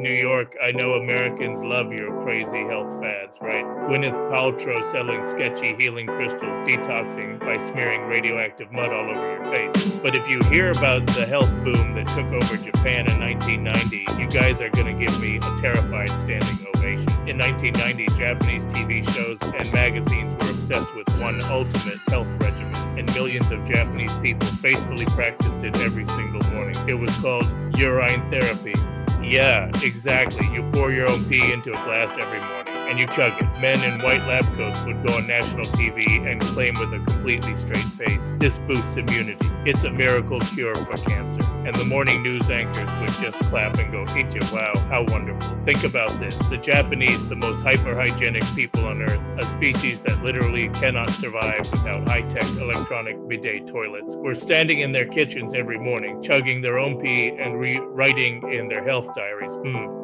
New York, I know Americans love your crazy health fads, right? Gwyneth Paltrow selling sketchy healing crystals, detoxing by smearing radioactive mud all over your face. But if you hear about the health boom that took over Japan in 1990, you guys are going to give me a terrified standing ovation. In 1990, Japanese TV shows and magazines were obsessed with one ultimate health regimen, and millions of Japanese people faithfully practiced it every single morning. It was called Urine Therapy. Yeah, exactly. You pour your own pee into a glass every morning, and you chug it. Men in white lab coats would go on national TV and claim with a completely straight face, this boosts immunity. It's a miracle cure for cancer. And the morning news anchors would just clap and go, "Ichi, wow, how wonderful." Think about this. The Japanese, the most hyper-hygienic people on Earth, a species that literally cannot survive without high-tech electronic bidet toilets, were standing in their kitchens every morning, chugging their own pee and writing in their health diaries.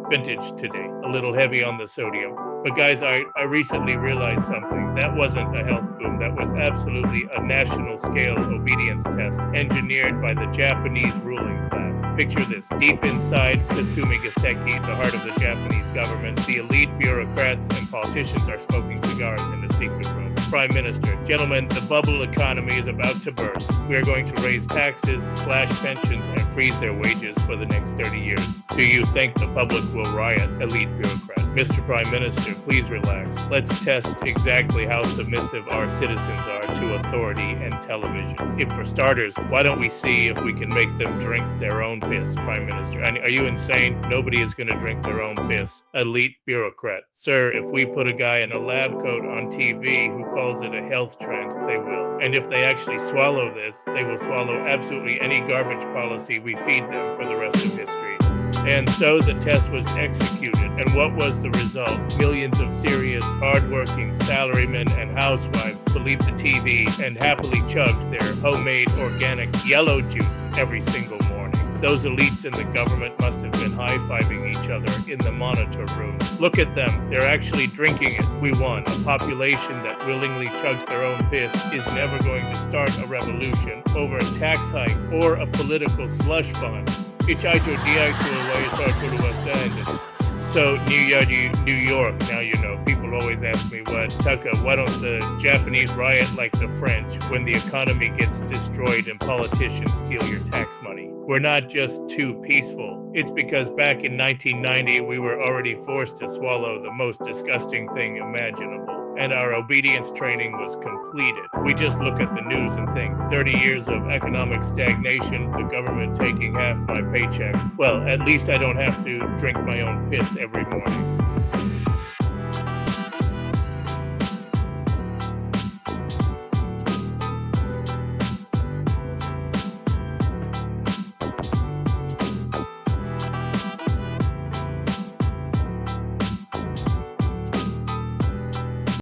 Vintage today. A little heavy on the sodium. But guys, I recently realized something. That wasn't a health boom. That was absolutely a national scale obedience test engineered by the Japanese ruling class. Picture this. Deep inside Kasumigaseki, the heart of the Japanese government, the elite bureaucrats and politicians are smoking cigars in the secret room. Prime Minister, gentlemen, the bubble economy is about to burst. We are going to raise taxes, slash pensions, and freeze their wages for the next 30 years. Do you think the public will riot? Elite bureaucrat. Mr. Prime Minister, please relax. Let's test exactly how submissive our citizens are to authority and television. If for starters, why don't we see if we can make them drink their own piss, Prime Minister? And are you insane? Nobody is going to drink their own piss. Elite bureaucrat. Sir, if we put a guy in a lab coat on TV who calls it a health trend, they will. And if they actually swallow this, they will swallow absolutely any garbage policy we feed them for the rest of history. And so the test was executed. And what was the result? Millions of serious, hardworking salarymen and housewives believed the TV and happily chugged their homemade organic yellow juice every single morning. Those elites in the government must have been high-fiving each other in the monitor room. Look at them. They're actually drinking it. We won. A population that willingly chugs their own piss is never going to start a revolution over a tax hike or a political slush fund. So, New York, now you know, people always ask me, Taka, why don't the Japanese riot like the French when the economy gets destroyed and politicians steal your tax money? We're not just too peaceful. It's because back in 1990, we were already forced to swallow the most disgusting thing imaginable. And our obedience training was completed. We just look at the news and think, 30 years of economic stagnation, the government taking half my paycheck. Well, at least I don't have to drink my own piss every morning.